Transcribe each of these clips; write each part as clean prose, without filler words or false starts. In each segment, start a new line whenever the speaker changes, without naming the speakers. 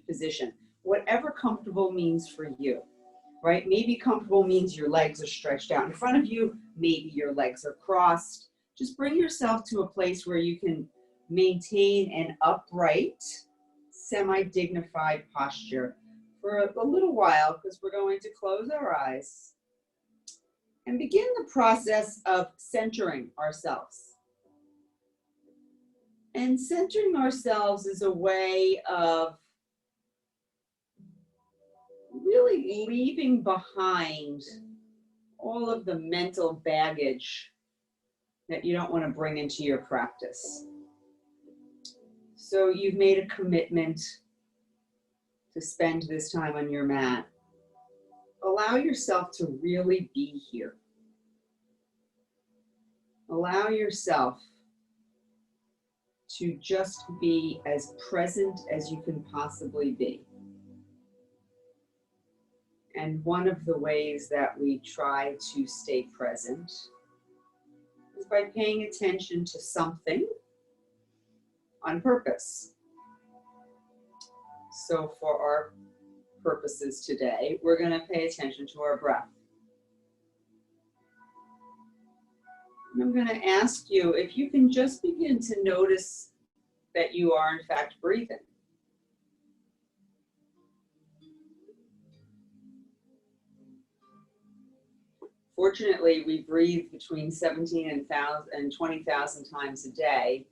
position, whatever comfortable means for you, right? Maybe comfortable means your legs are stretched out in front of you. Maybe your legs are crossed. Just bring yourself to a place where you can maintain an upright, semi-dignified posture for a little while, because we're going to close our eyes and begin the process of centering ourselves. And centering ourselves is a way of really leaving behind all of the mental baggage that you don't want to bring into your practice. So you've made a commitment to spend this time on your mat. Allow yourself to really be here. Allow yourself to just be as present as you can possibly be. And one of the ways that we try to stay present is by paying attention to something on purpose. So for our purposes today, we're going to pay attention to our breath. And I'm going to ask you if you can just begin to notice that you are in fact breathing. Fortunately, we breathe between 17,000 and 20,000 times a day.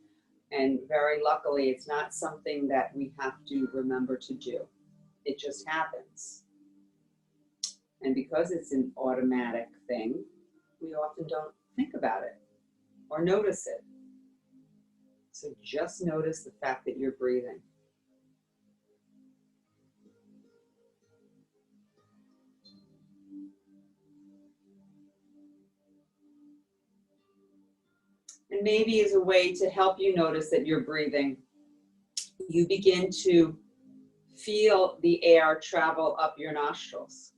And very luckily, it's not something that we have to remember to do. It just happens. And because it's an automatic thing, we often don't think about it or notice it. So just notice the fact that you're breathing. And maybe as a way to help you notice that you're breathing, you begin to feel the air travel up your nostrils.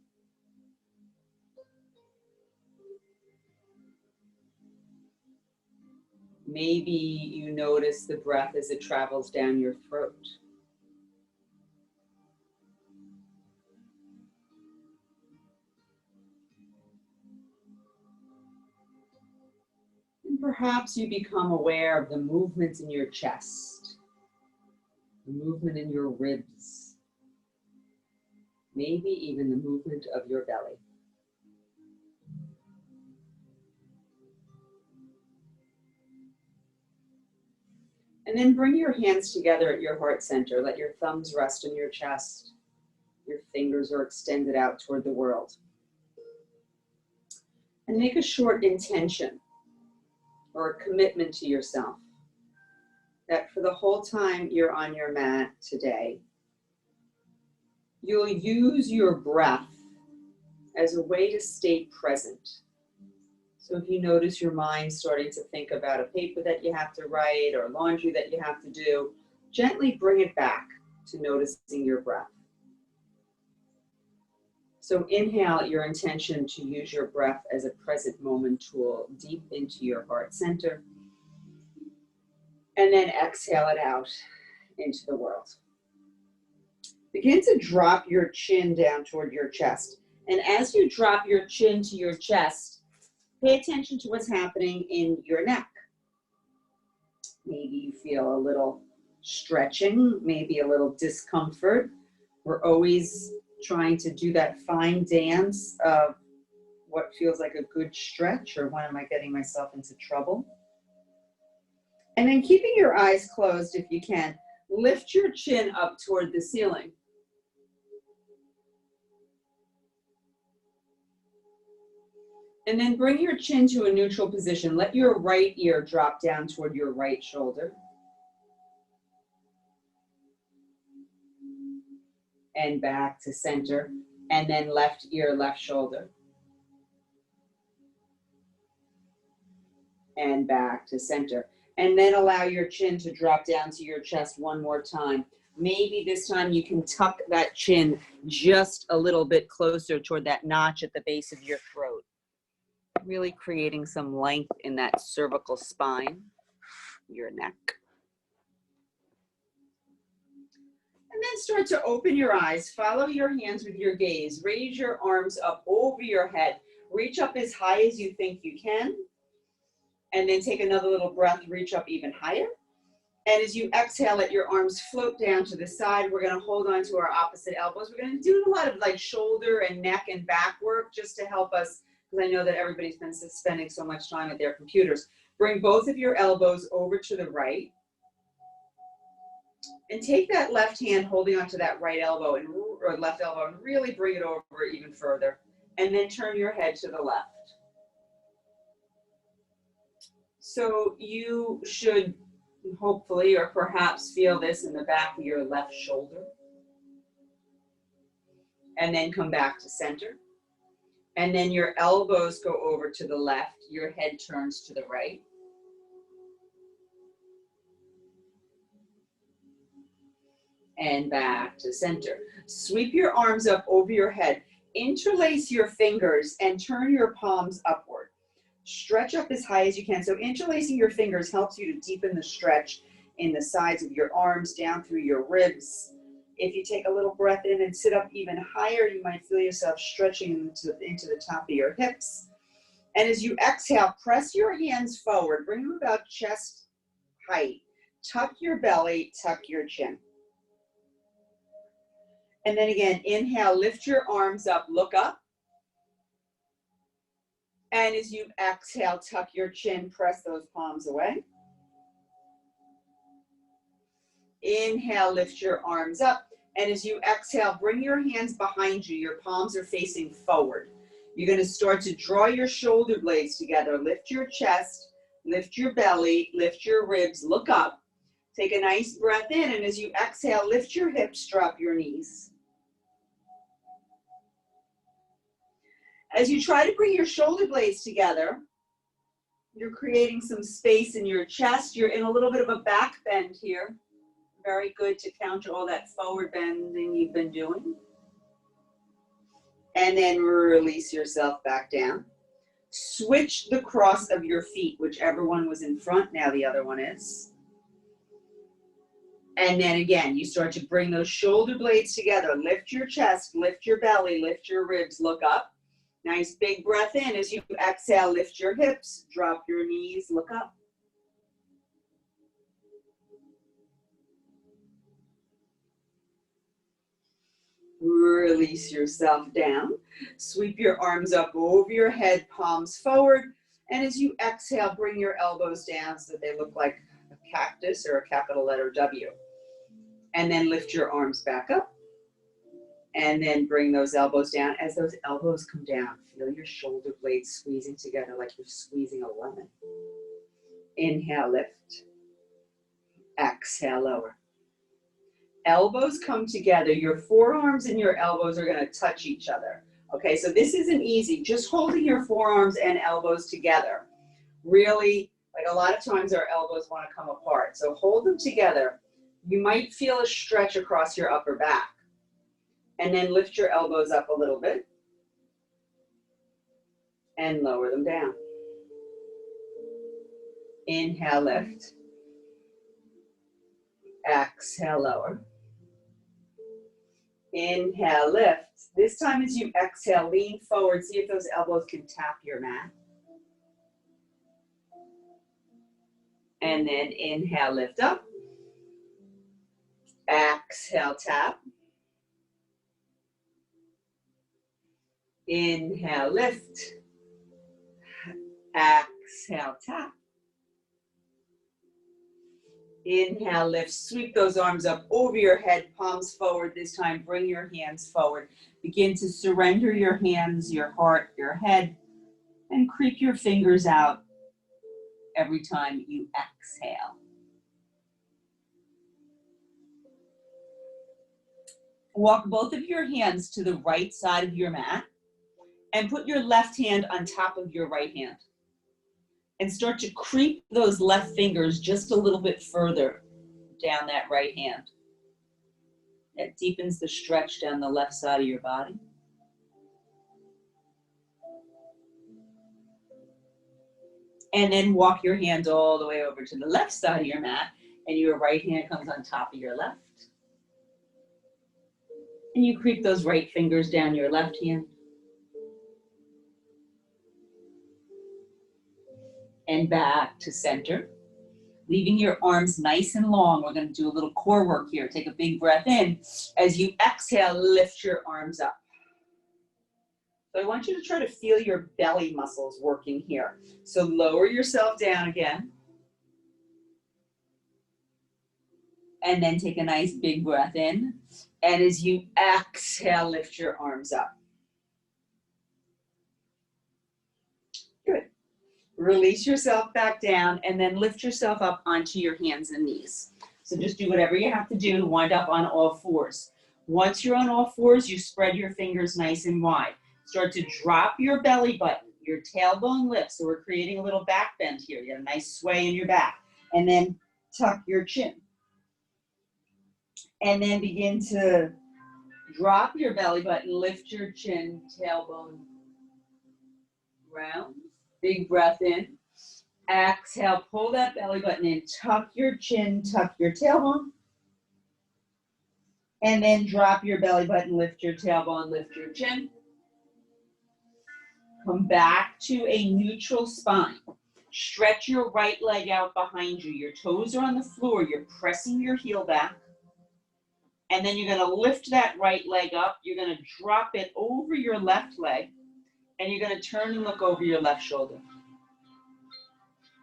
Maybe you notice the breath as it travels down your throat. And perhaps you become aware of the movement in your chest, the movement in your ribs, maybe even the movement of your belly. And then bring your hands together at your heart center. Let your thumbs rest on your chest. Your fingers are extended out toward the world. And make a short intention or a commitment to yourself that for the whole time you're on your mat today, you'll use your breath as a way to stay present. So if you notice your mind starting to think about a paper that you have to write or laundry that you have to do, gently bring it back to noticing your breath. So inhale your intention to use your breath as a present moment tool deep into your heart center. And then exhale it out into the world. Begin to drop your chin down toward your chest. And as you drop your chin to your chest, pay attention to what's happening in your neck. Maybe you feel a little stretching, maybe a little discomfort. We're always trying to do that fine dance of what feels like a good stretch or when am I getting myself into trouble. And then keeping your eyes closed if you can, lift your chin up toward the ceiling. And then bring your chin to a neutral position. Let your right ear drop down toward your right shoulder. And back to center. And then left ear, left shoulder. And back to center. And then allow your chin to drop down to your chest one more time. Maybe this time you can tuck that chin just a little bit closer toward that notch at the base of your throat. Really creating some length in that cervical spine, your neck. And then start to open your eyes. Follow your hands with your gaze. Raise your arms up over your head. Reach up as high as you think you can. And then take another little breath. Reach up even higher. And as you exhale, let your arms float down to the side. We're going to hold on to our opposite elbows. We're going to do a lot of like shoulder and neck and back work just to help us, because I know that everybody's been spending so much time at their computers. Bring both of your elbows over to the right. And take that left hand holding onto that right elbow or left elbow and really bring it over even further. And then turn your head to the left. So you should hopefully or perhaps feel this in the back of your left shoulder. And then come back to center. And then your elbows go over to the left. Your head turns to the right. And back to center. Sweep your arms up over your head. Interlace your fingers and turn your palms upward. Stretch up as high as you can. So interlacing your fingers helps you to deepen the stretch in the sides of your arms, down through your ribs. If you take a little breath in and sit up even higher, you might feel yourself stretching into the top of your hips. And as you exhale, press your hands forward. Bring them about chest height. Tuck your belly, tuck your chin. And then again, inhale, lift your arms up, look up. And as you exhale, tuck your chin, press those palms away. Inhale, lift your arms up. And as you exhale, bring your hands behind you. Your palms are facing forward. You're going to start to draw your shoulder blades together. Lift your chest, lift your belly, lift your ribs, look up. Take a nice breath in, and as you exhale, lift your hips, drop your knees. As you try to bring your shoulder blades together, you're creating some space in your chest. You're in a little bit of a back bend here. Very good to counter all that forward bending you've been doing. And then release yourself back down. Switch the cross of your feet, whichever one was in front, now the other one is. And then again, you start to bring those shoulder blades together. Lift your chest, lift your belly, lift your ribs, look up. Nice big breath in. As you exhale, lift your hips, drop your knees, look up. Release yourself down. Sweep your arms up over your head, palms forward. And as you exhale, bring your elbows down so that they look like a cactus or a capital letter W. And then lift your arms back up. And then bring those elbows down. As those elbows come down, feel your shoulder blades squeezing together like you're squeezing a lemon. Inhale, lift. Exhale, lower. Elbows come together. Your forearms and your elbows are going to touch each other. Okay, so this isn't easy. Just holding your forearms and elbows together. Really, like a lot of times our elbows want to come apart. So hold them together. You might feel a stretch across your upper back. And then lift your elbows up a little bit. And lower them down. Inhale, lift. Exhale, lower. Inhale, lift. This time as you exhale, lean forward. See if those elbows can tap your mat. And then inhale, lift up. Exhale, tap. Inhale, lift. Exhale, tap. Inhale, lift. Sweep those arms up over your head, palms forward. This time, bring your hands forward. Begin to surrender your hands, your heart, your head, and creep your fingers out every time you exhale. Walk both of your hands to the right side of your mat and put your left hand on top of your right hand. And start to creep those left fingers just a little bit further down that right hand. That deepens the stretch down the left side of your body. And then walk your hand all the way over to the left side of your mat, and your right hand comes on top of your left. And you creep those right fingers down your left hand. And back to center. Leaving your arms nice and long. We're going to do a little core work here. Take a big breath in. As you exhale, lift your arms up. So I want you to try to feel your belly muscles working here. So lower yourself down again. And then take a nice big breath in. And as you exhale, lift your arms up. Good. Release yourself back down and then lift yourself up onto your hands and knees. So just do whatever you have to do to wind up on all fours. Once you're on all fours, you spread your fingers nice and wide. Start to drop your belly button, your tailbone lifts. So we're creating a little back bend here. You have a nice sway in your back. And then tuck your chin. And then begin to drop your belly button, lift your chin, tailbone round. Big breath in. Exhale, pull that belly button in, tuck your chin, tuck your tailbone. And then drop your belly button, lift your tailbone, lift your chin. Come back to a neutral spine. Stretch your right leg out behind you. Your toes are on the floor. You're pressing your heel back. And then you're going to lift that right leg up. You're going to drop it over your left leg. And you're going to turn and look over your left shoulder.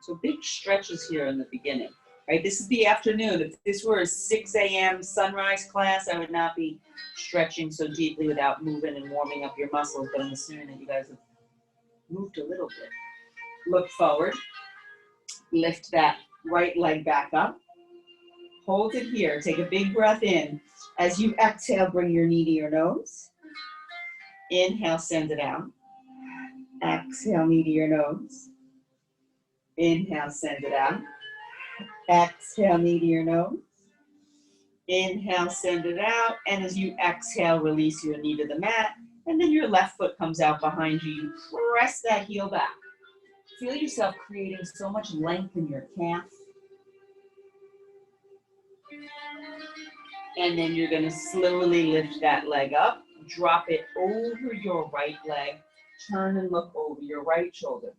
So big stretches here in the beginning. Right? This is the afternoon. If this were a 6 a.m. sunrise class, I would not be stretching so deeply without moving and warming up your muscles. But I'm assuming that you guys have moved a little bit. Look forward. Lift that right leg back up. Hold it here. Take a big breath in. As you exhale, bring your knee to your nose. Inhale, send it out. Exhale, knee to your nose. Inhale, send it out. Exhale, knee to your nose. Inhale, send it out. And as you exhale, release your knee to the mat. And then your left foot comes out behind you. You press that heel back. Feel yourself creating so much length in your calf. And then you're going to slowly lift that leg up. Drop it over your right leg. Turn and look over your right shoulder.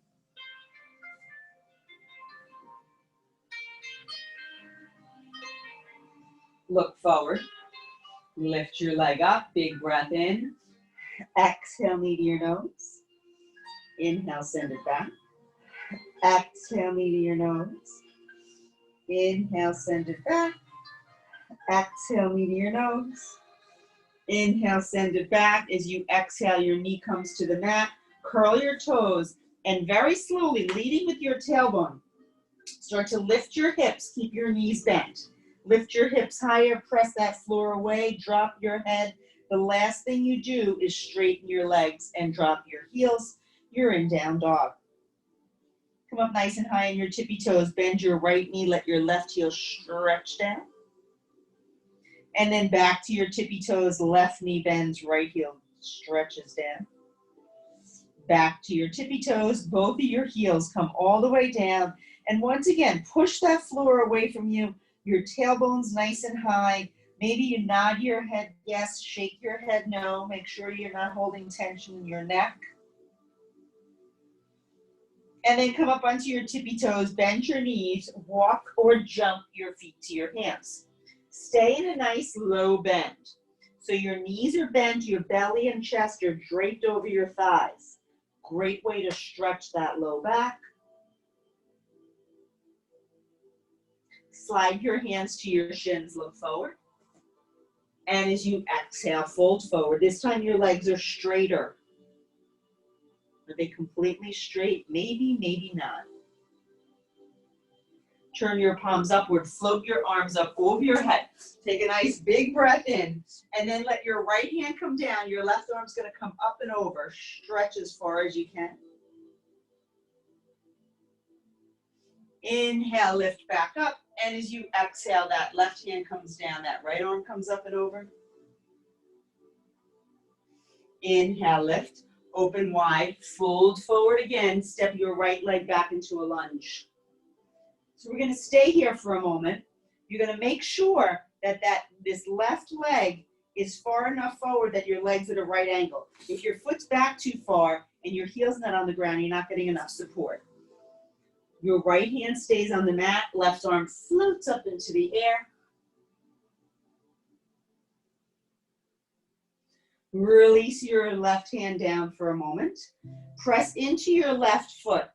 Look forward. Lift your leg up. Big breath in. Exhale, knee to your nose. Inhale, send it back. Exhale, knee to your nose. Inhale, send it back. Exhale, knee to your nose. Inhale, send it back. As you exhale, your knee comes to the mat. Curl your toes and very slowly, leading with your tailbone, start to lift your hips. Keep your knees bent. Lift your hips higher. Press that floor away. Drop your head. The last thing you do is straighten your legs and drop your heels. You're in down dog. Come up nice and high on your tippy toes. Bend your right knee. Let your left heel stretch down. And then back to your tippy toes. Left knee bends. Right heel stretches down. Back to your tippy toes. Both of your heels come all the way down. And once again, push that floor away from you. Your tailbone's nice and high. Maybe you nod your head yes, shake your head no. Make sure you're not holding tension in your neck. And then come up onto your tippy toes, bend your knees, walk or jump your feet to your hands. Stay in a nice low bend. So your knees are bent, your belly and chest are draped over your thighs. Great way to stretch that low back. Slide your hands to your shins, look forward. And as you exhale, fold forward. This time your legs are straighter. Are they completely straight? Maybe, maybe not. Turn your palms upward. Float your arms up over your head. Take a nice big breath in. And then let your right hand come down. Your left arm's going to come up and over. Stretch as far as you can. Inhale, lift back up. And as you exhale, that left hand comes down. That right arm comes up and over. Inhale, lift. Open wide. Fold forward again. Step your right leg back into a lunge. So we're going to stay here for a moment. You're going to make sure that this left leg
is far enough forward that your legs are at a right angle. If your foot's back too far and your heel's not on the ground, you're not getting enough support. Your right hand stays on the mat, left arm floats up into the air. Release your left hand down for a moment. Press into your left foot.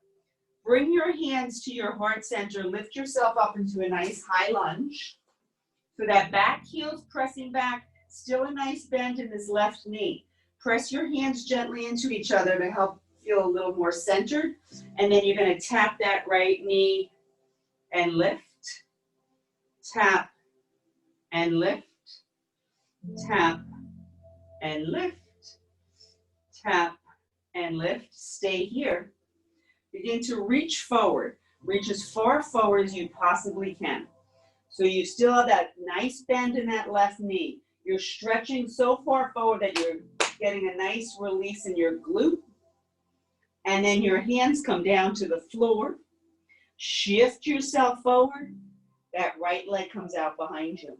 Bring your hands to your heart center. Lift yourself up into a nice high lunge. So that back heel's pressing back, still a nice bend in this left knee. Press your hands gently into each other to help feel a little more centered. And then you're going to tap that right knee and lift. Tap and lift. Tap and lift. Tap and lift. Stay here. Begin to reach forward. Reach as far forward as you possibly can. So you still have that nice bend in that left knee. You're stretching so far forward that you're getting a nice release in your glute. And then your hands come down to the floor. Shift yourself forward. That right leg comes out behind you.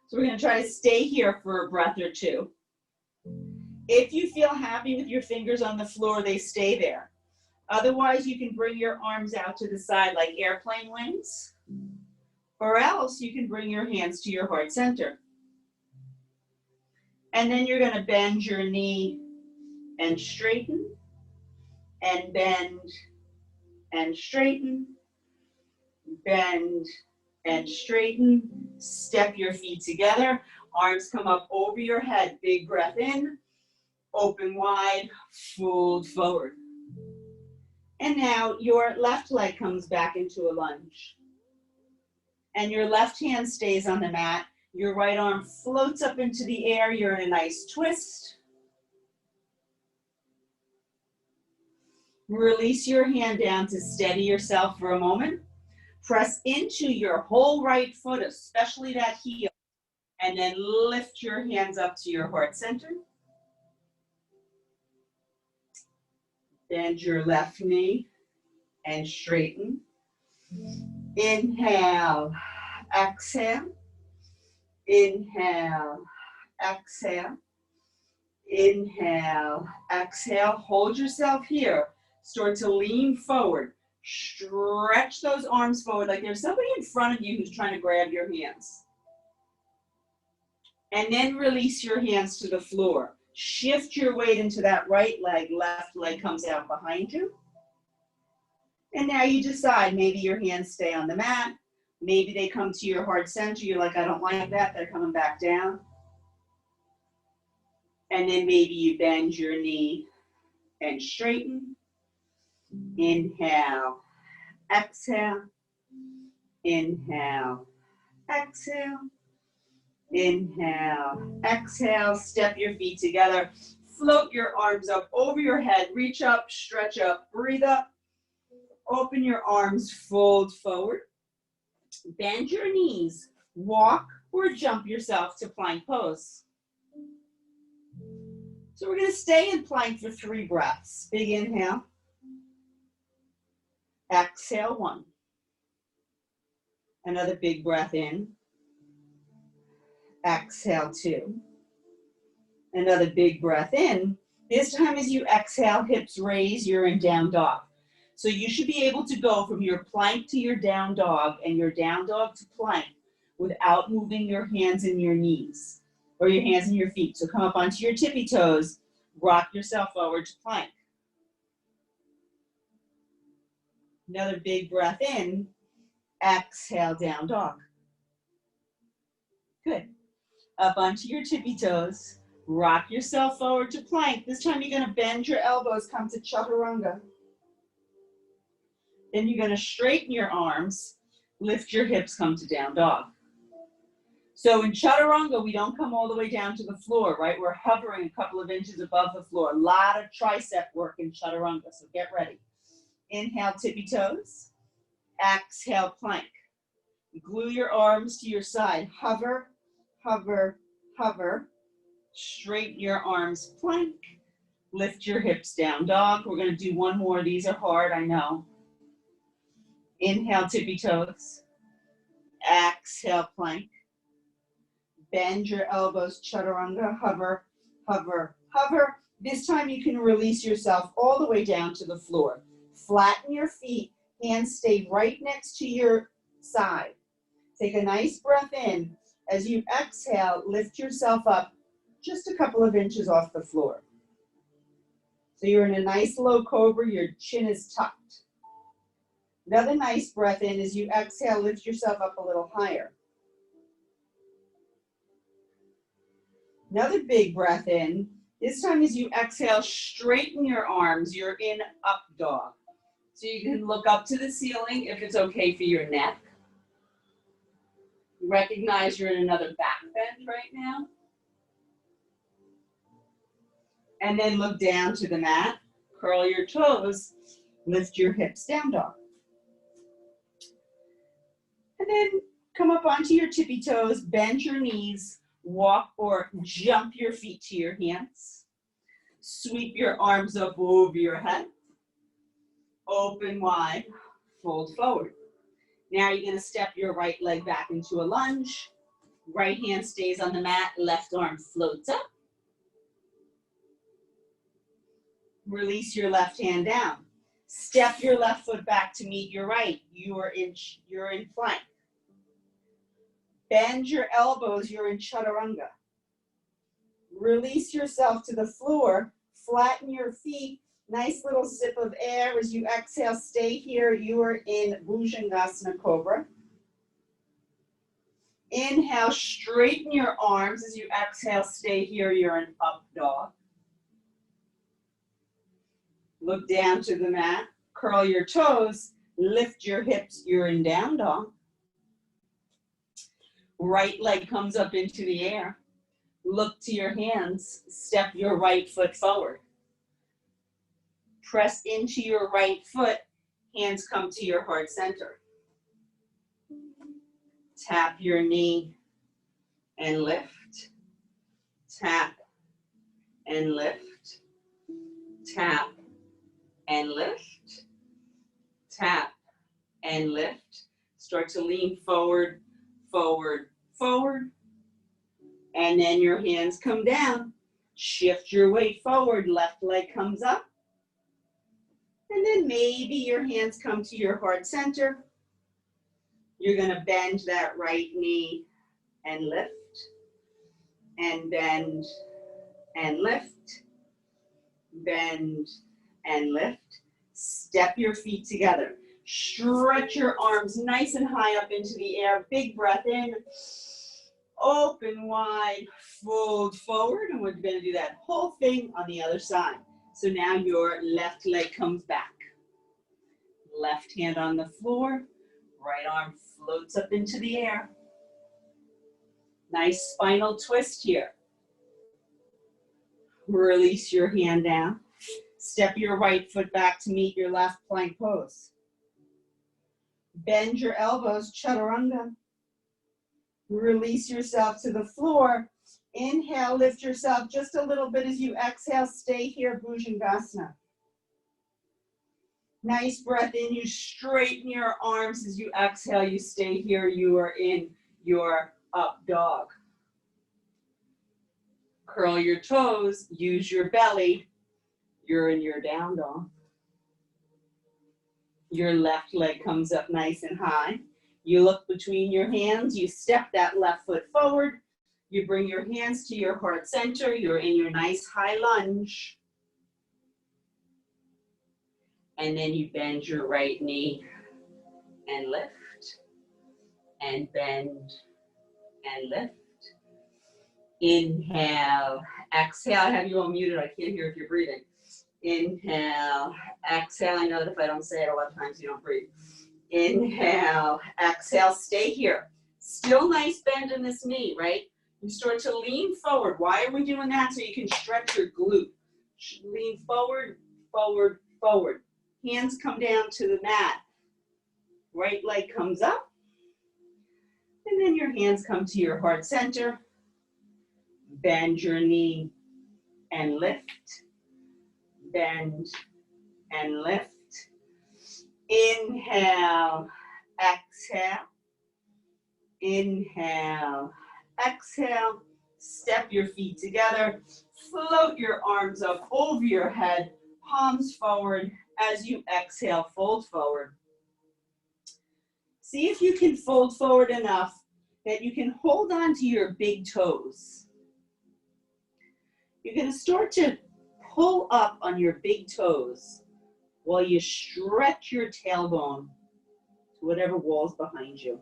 So we're going to try to stay here for a breath or two. If you feel happy with your fingers on the floor, they stay there. Otherwise, you can bring your arms out to the side like airplane wings. Or else you can bring your hands to your heart center. And then you're going to bend your knee and straighten, and bend and straighten, bend and straighten. Step your feet together. Arms come up over your head. Big breath in. Open wide. Fold forward. And now your left leg comes back into a lunge. And your left hand stays on the mat. Your right arm floats up into the air. You're in a nice twist. Release your hand down to steady yourself for a moment. Press into your whole right foot, especially that heel. And then lift your hands up to your heart center. Bend your left knee and straighten. Inhale, exhale. Inhale, exhale. Inhale, exhale. Hold yourself here. Start to lean forward. Stretch those arms forward like there's somebody in front of you who's trying to grab your hands. And then release your hands to the floor. Shift your weight into that right leg. Left leg comes out behind you. And now you decide, maybe your hands stay on the mat. Maybe they come to your heart center. You're like, I don't like that. They're coming back down. And then maybe you bend your knee and straighten. Inhale, exhale. Inhale, exhale. Inhale, exhale. Step your feet together. Float your arms up over your head. Reach up, stretch up, breathe up. Open your arms, fold forward. Bend your knees. Walk or jump yourself to plank pose. So we're going to stay in plank for 3 breaths. Big inhale. Exhale, 1. Another big breath in. Exhale, 2. Another big breath in. This time as you exhale, hips raise, you're in down dog. So you should be able to go from your plank to your down dog and your down dog to plank without moving your hands and your knees or your hands and your feet. So come up onto your tippy toes, rock yourself forward to plank. Another big breath in, exhale, down dog. Good. Up onto your tippy toes, rock yourself forward to plank. This time you're going to bend your elbows, come to chaturanga. Then you're going to straighten your arms, lift your hips, come to down dog. So in chaturanga, we don't come all the way down to the floor, right? We're hovering a couple of inches above the floor. A lot of tricep work in chaturanga, so get ready. Inhale, tippy toes. Exhale, plank. Glue your arms to your side. Hover, hover, hover. Straighten your arms, plank. Lift your hips, down dog. We're going to do one more. These are hard, I know. Inhale, tippy toes. Exhale, plank. Bend your elbows, chaturanga, hover, hover, hover. This time you can release yourself all the way down to the floor. Flatten your feet, hands stay right next to your side. Take a nice breath in. As you exhale, lift yourself up just a couple of inches off the floor. So you're in a nice low cobra, your chin is tucked. Another nice breath in. As you exhale, lift yourself up a little higher. Another big breath in. This time as you exhale, straighten your arms. You're in up dog. So you can look up to the ceiling if it's okay for your neck. Recognize you're in another back bend right now. And then look down to the mat. Curl your toes. Lift your hips, down dog. And then come up onto your tippy toes, bend your knees, walk or jump your feet to your hands. Sweep your arms up over your head. Open wide, fold forward. Now you're gonna step your right leg back into a lunge. Right hand stays on the mat, left arm floats up. Release your left hand down. Step your left foot back to meet your right. You're in plank. Bend your elbows, you're in chaturanga. Release yourself to the floor, flatten your feet. Nice little sip of air as you exhale, stay here. You are in Bhujangasana Cobra. Inhale, straighten your arms. As you exhale, stay here. You're in up dog. Look down to the mat. Curl your toes. Lift your hips. You're in down dog. Right leg comes up into the air. Look to your hands. Step your right foot forward. Press into your right foot. Hands come to your heart center. Tap your knee and lift. Tap and lift. Tap and lift. Tap and lift. Start to lean forward, forward, forward. And then your hands come down. Shift your weight forward. Left leg comes up. And then maybe your hands come to your heart center. You're gonna bend that right knee and lift, and bend and lift, bend and lift. Step your feet together. Stretch your arms nice and high up into the air. Big breath in, open wide, fold forward, and we're gonna do that whole thing on the other side. So now your left leg comes back. Left hand on the floor, right arm floats up into the air. Nice spinal twist here. Release your hand down. Step your right foot back to meet your left plank pose. Bend your elbows, chaturanga. Release yourself to the floor. Inhale, lift yourself just a little bit. As you exhale, stay here, Bhujangasana. Nice breath in, you straighten your arms. As you exhale, you stay here. You are in your up dog. Curl your toes, use your belly. You're in your down dog. Your left leg comes up nice and high. You look between your hands, you step that left foot forward. You bring your hands to your heart center. You're in your nice high lunge. And then you bend your right knee and lift, and bend and lift. Inhale, exhale. I have you all muted. I can't hear if you're breathing. Inhale, exhale. I know that if I don't say it a lot of times, you don't breathe. Inhale, exhale. Stay here. Still nice bend in this knee, right? You start to lean forward. Why are we doing that? So you can stretch your glute. Lean forward, forward, forward. Hands come down to the mat. Right leg comes up. And then your hands come to your heart center. Bend your knee and lift. Bend and lift. Inhale, exhale. Inhale, exhale, step your feet together, float your arms up over your head, palms forward. As you exhale, fold forward. See if you can fold forward enough that you can hold on to your big toes. You're going to start to pull up on your big toes while you stretch your tailbone to whatever wall's behind you.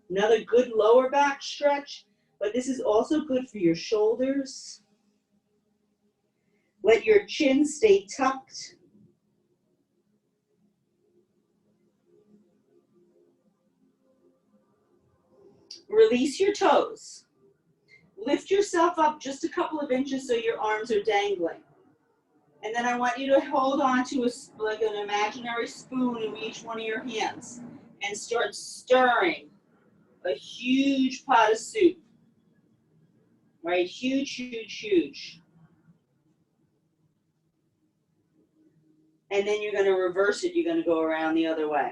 Another good lower back stretch, but this is also good for your shoulders. Let your chin stay tucked. Release your toes. Lift yourself up just a couple of inches so your arms are dangling. And then I want you to hold on to like an imaginary spoon in each one of your hands and start stirring a huge pot of soup. Right? Huge, huge, huge. And then you're going to reverse it. You're going to go around the other way.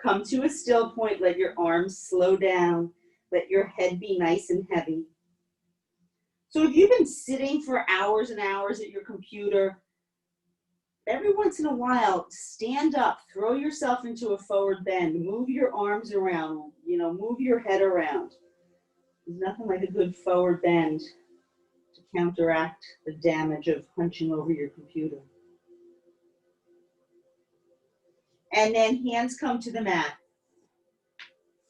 Come to a still point. Let your arms slow down. Let your head be nice and heavy. So if you've been sitting for hours and hours at your computer, every once in a while, stand up, throw yourself into a forward bend, move your arms around, move your head around. There's nothing like a good forward bend to counteract the damage of hunching over your computer. And then hands come to the mat.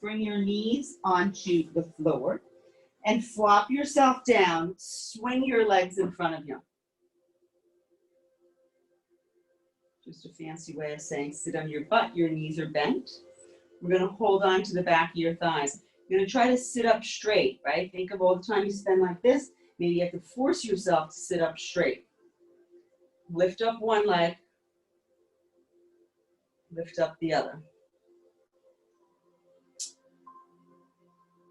Bring your knees onto the floor and flop yourself down. Swing your legs in front of you. Just a fancy way of saying sit on your butt. Your knees are bent. We're going to hold on to the back of your thighs. You're going to try to sit up straight, right? Think of all the time you spend like this. Maybe you have to force yourself to sit up straight. Lift up one leg. Lift up the other.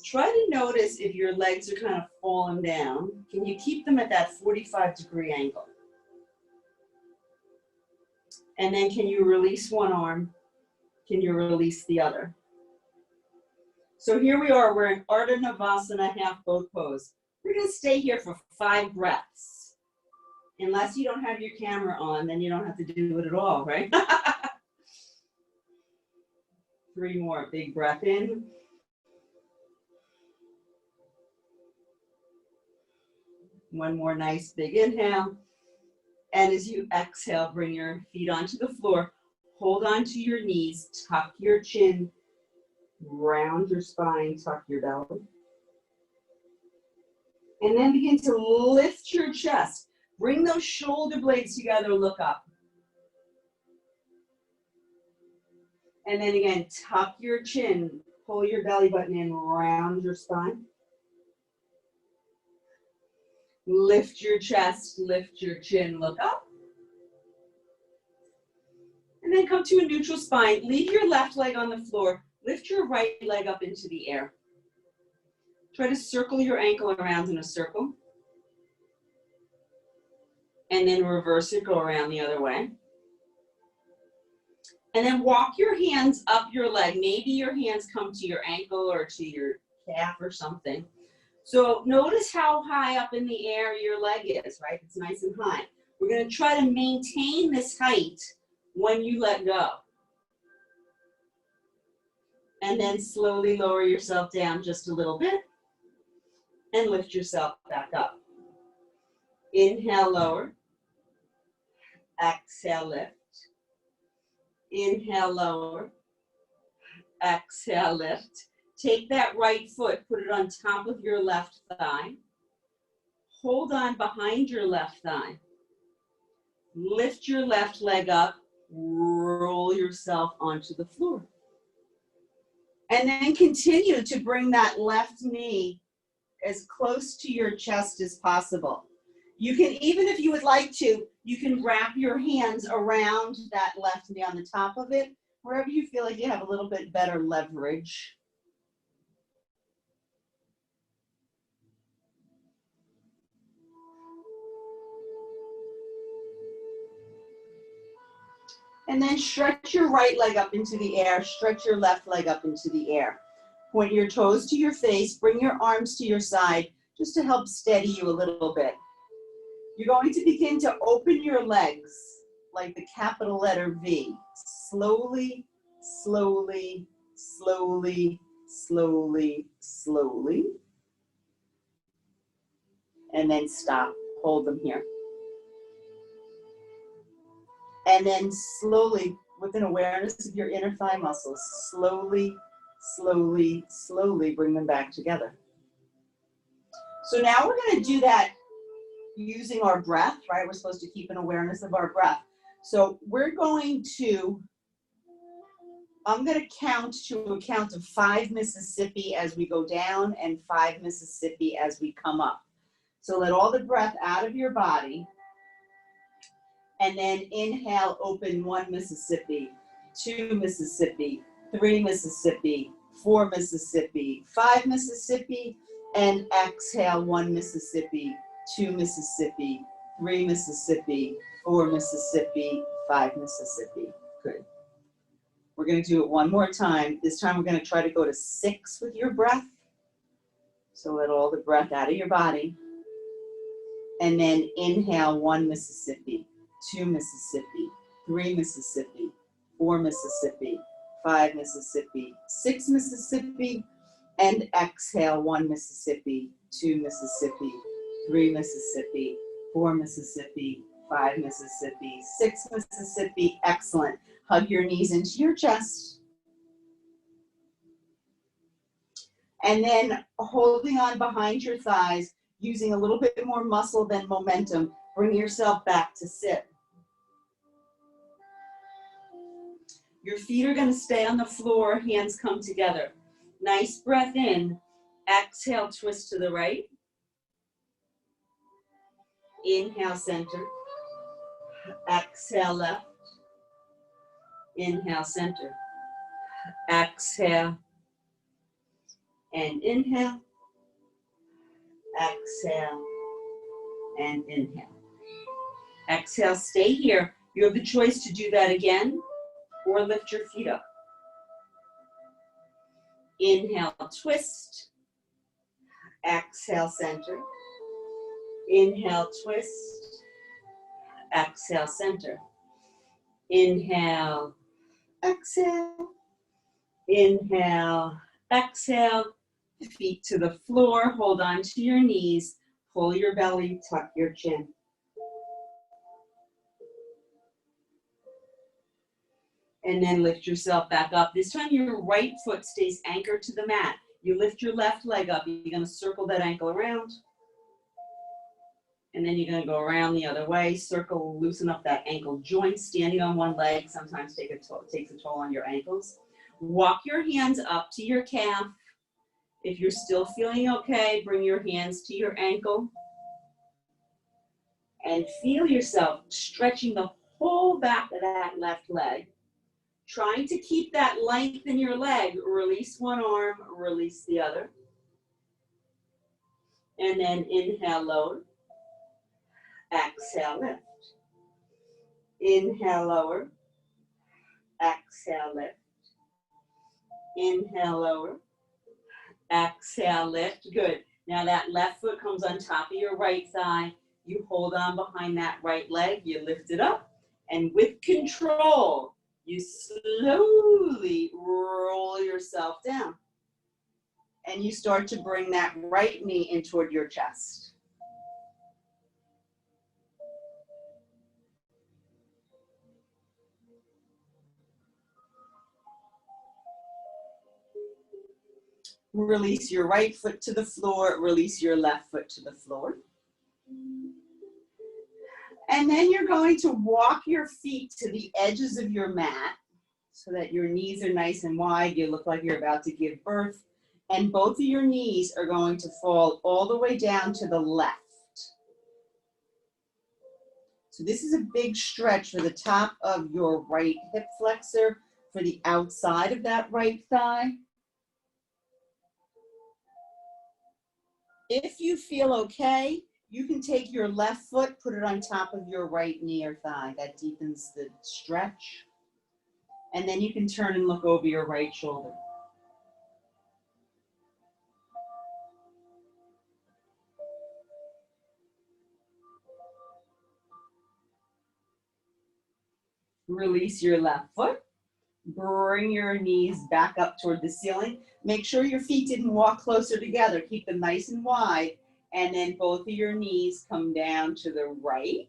Try to notice if your legs are kind of falling down. Can you keep them at that 45-degree angle? And then can you release one arm? Can you release the other? So here we are, we're in Ardha Navasana half boat pose. We're gonna stay here for 5 breaths. Unless you don't have your camera on, then you don't have to do it at all, right? 3 more, big breath in. One more nice big inhale. And as you exhale, bring your feet onto the floor. Hold onto your knees, tuck your chin, round your spine, tuck your belly. And then begin to lift your chest. Bring those shoulder blades together, look up. And then again, tuck your chin, pull your belly button in, round your spine. Lift your chest, lift your chin, look up. And then come to a neutral spine. Leave your left leg on the floor. Lift your right leg up into the air. Try to circle your ankle around in a circle. And then reverse it, go around the other way. And then walk your hands up your leg. Maybe your hands come to your ankle or to your calf or something. So notice how high up in the air your leg is, right? It's nice and high. We're going to try to maintain this height when you let go. And then slowly lower yourself down just a little bit and lift yourself back up. Inhale, lower. Exhale, lift. Inhale, lower. Exhale, lift. Take that right foot, put it on top of your left thigh. Hold on behind your left thigh. Lift your left leg up, roll yourself onto the floor. And then continue to bring that left knee as close to your chest as possible. You can, even if you would like to, you can wrap your hands around that left knee on the top of it, wherever you feel like you have a little bit better leverage. And then stretch your right leg up into the air, stretch your left leg up into the air. Point your toes to your face, bring your arms to your side, just to help steady you a little bit. You're going to begin to open your legs like the capital letter V. Slowly, slowly, slowly, slowly, slowly. And then stop. Hold them here. And then slowly, with an awareness of your inner thigh muscles, slowly, slowly, slowly bring them back together. So now we're going to do that using our breath, right? We're supposed to keep an awareness of our breath. So we're going to, I'm going to count to a count of 5 Mississippi as we go down and 5 Mississippi as we come up. So let all the breath out of your body. And then inhale, open 1 Mississippi, 2 Mississippi, 3 Mississippi, 4 Mississippi, 5 Mississippi, and exhale 1 Mississippi, 2 Mississippi, 3 Mississippi, 4 Mississippi, 5 Mississippi. Good. We're going to do it one more time. This time we're going to try to go to 6 with your breath. So let all the breath out of your body. And then inhale 1 Mississippi, 2 Mississippi, 3 Mississippi, 4 Mississippi, 5 Mississippi, 6 Mississippi, and exhale 1 Mississippi, 2 Mississippi, 3 Mississippi, 4 Mississippi, 5 Mississippi, 6 Mississippi. Excellent. Hug your knees into your chest. And then holding on behind your thighs, using a little bit more muscle than momentum, bring yourself back to sit. Your feet are going to stay on the floor, hands come together. Nice breath in. Exhale, twist to the right. Inhale, center. Exhale, left. Inhale, center. Exhale. And inhale. Exhale. And inhale. Exhale, stay here. You have the choice to do that again or lift your feet up. Inhale, twist. Exhale, center. Inhale, twist. Exhale, center. Inhale, exhale. Inhale, exhale. Feet to the floor. Hold on to your knees. Pull your belly, tuck your chin. And then lift yourself back up. This time your right foot stays anchored to the mat. You lift your left leg up. You're going to circle that ankle around. And then you're going to go around the other way. Circle, loosen up that ankle joint. Standing on one leg sometimes takes a toll on your ankles. Walk your hands up to your calf. If you're still feeling okay, bring your hands to your ankle. And feel yourself stretching the whole back of that left leg. Trying to keep that length in your leg. Release one arm, release the other. And then inhale, lower. Exhale, lift. Inhale, lower. Exhale, lift. Inhale, lower. Exhale, lift. Good. Now that left foot comes on top of your right thigh. You hold on behind that right leg. You lift it up. And with control, you slowly roll yourself down. And you start to bring that right knee in toward your chest. Release your right foot to the floor. Release your left foot to the floor. And then you're going to walk your feet to the edges of your mat so that your knees are nice and wide. You look like you're about to give birth. And both of your knees are going to fall all the way down to the left. So this is a big stretch for the top of your right hip flexor, for the outside of that right thigh. If you feel okay, you can take your left foot, put it on top of your right knee or thigh. That deepens the stretch. And then you can turn and look over your right shoulder. Release your left foot. Bring your knees back up toward the ceiling. Make sure your feet didn't walk closer together. Keep them nice and wide. And then both of your knees come down to the right.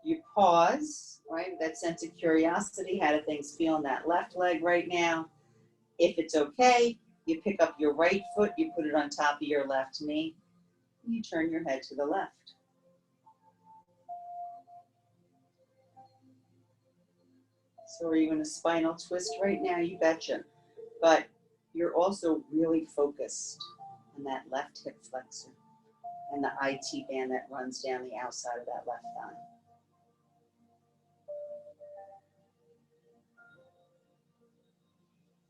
You pause, right? That sense of curiosity. How do things feel in that left leg right now? If it's okay, you pick up your right foot, you put it on top of your left knee, and you turn your head to the left. So are you in a spinal twist right now? You betcha. But you're also really focused on that left hip flexor and the IT band that runs down the outside of that left thigh.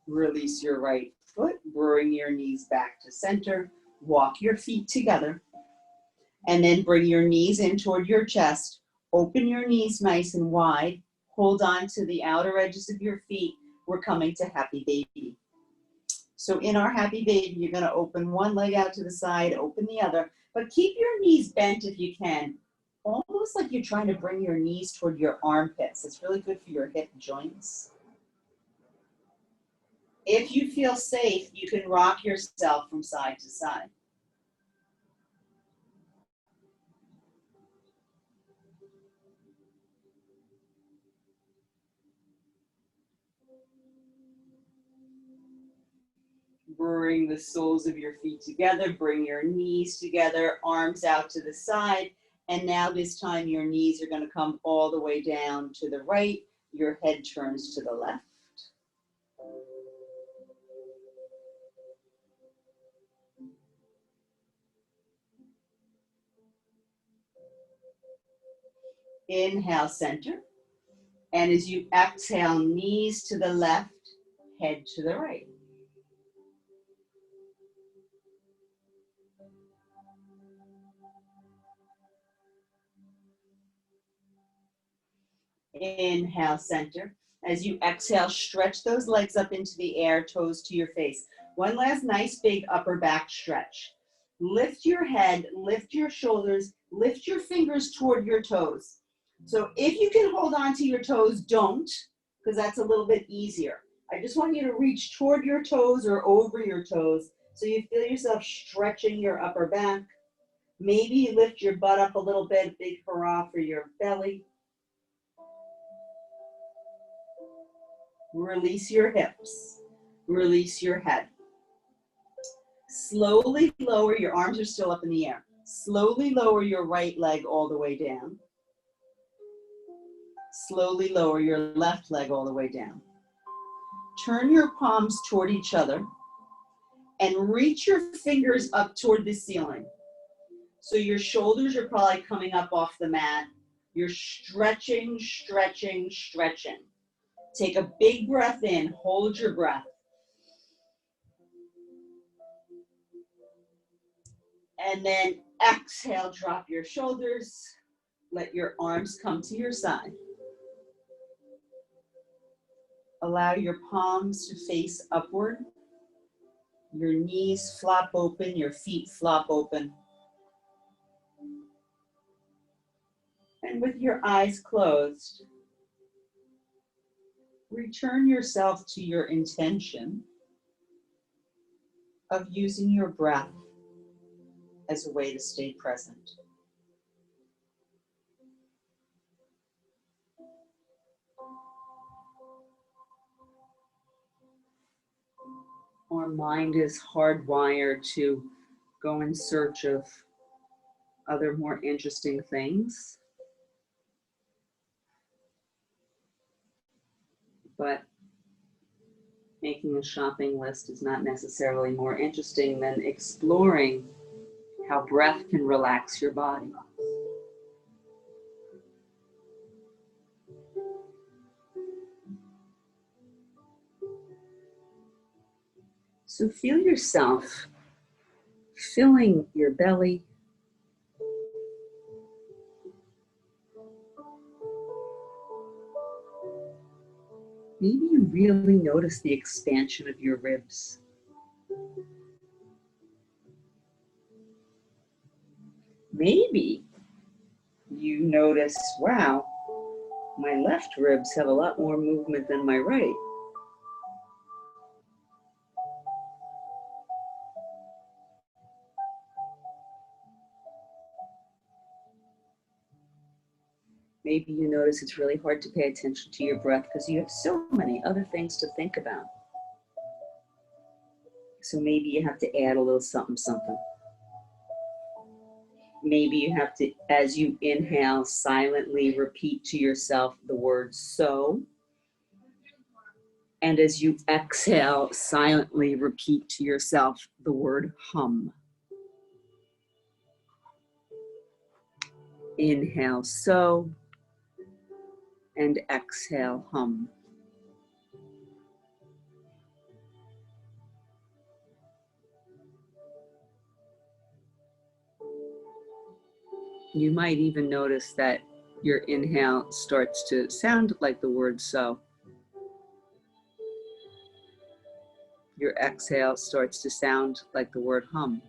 Release your right foot, bring your knees back to center, walk your feet together, and then bring your knees in toward your chest. Open your knees nice and wide. Hold on to the outer edges of your feet. We're coming to Happy Baby. So in our Happy Baby, you're going to open one leg out to the side, open the other, but keep your knees bent if you can, almost like you're trying to bring your knees toward your armpits. It's really good for your hip joints. If you feel safe, you can rock yourself from side to side. Bring the soles of your feet together, bring your knees together, arms out to the side, and now this time your knees are going to come all the way down to the right, your head turns to the left. Inhale, center, and as you exhale, knees to the left, head to the right. Inhale, center. As you exhale, stretch those legs up into the air, toes to your face. One last nice big upper back stretch. Lift your head, lift your shoulders, lift your fingers toward your toes. So if you can hold on to your toes, don't, because that's a little bit easier. I just want you to reach toward your toes or over your toes so you feel yourself stretching your upper back. Maybe you lift your butt up a little bit, big hurrah for your belly. Release your hips, release your head. Slowly lower, your arms are still up in the air. Slowly lower your right leg all the way down. Slowly lower your left leg all the way down. Turn your palms toward each other and reach your fingers up toward the ceiling. So your shoulders are probably coming up off the mat. You're stretching, stretching, stretching. Take a big breath in, hold your breath. And then exhale, drop your shoulders. Let your arms come to your side. Allow your palms to face upward. Your knees flop open, your feet flop open. And with your eyes closed, return yourself to your intention of using your breath as a way to stay present. Our mind is hardwired to go in search of other more interesting things. But making a shopping list is not necessarily more interesting than exploring how breath can relax your body. So feel yourself filling your belly,
Maybe you really notice the expansion of your ribs. Maybe you notice, wow, my left ribs have a lot more movement than my right. Maybe you notice it's really hard to pay attention to your breath because you have so many other things to think about. So maybe you have to add a little something, something. Maybe you have to, as you inhale, silently repeat to yourself the word so. And as you exhale, silently repeat to yourself the word hum. Inhale so, and exhale hum. You might even notice that your inhale starts to sound like the word so. Your exhale starts to sound like the word hum.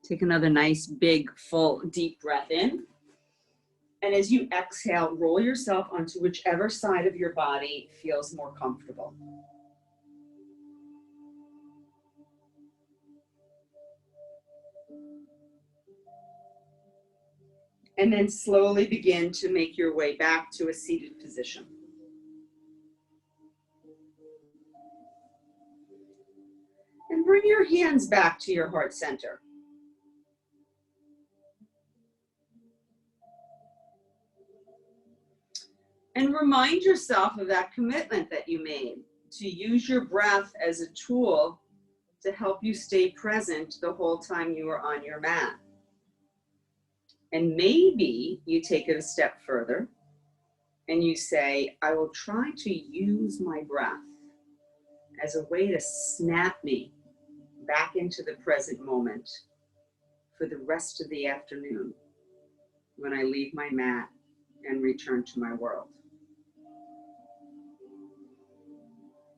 Take another nice, big, full, deep breath in. And as you exhale, roll yourself onto whichever side of your body feels more comfortable. And then slowly begin to make your way back to a seated position. And bring your hands back to your heart center. And remind yourself of that commitment that you made to use your breath as a tool to help you stay present the whole time you were on your mat. And maybe you take it a step further and you say, I will try to use my breath as a way to snap me back into the present moment for the rest of the afternoon when I leave my mat and return to my world.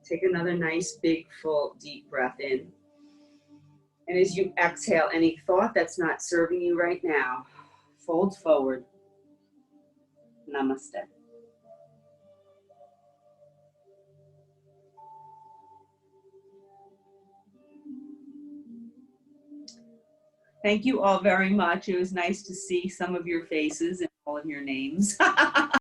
Take another nice, big, full, deep breath in. And as you exhale, any thought that's not serving you right now, fold forward. Namaste. Thank you all very much. It was nice to see some of your faces and all of your names.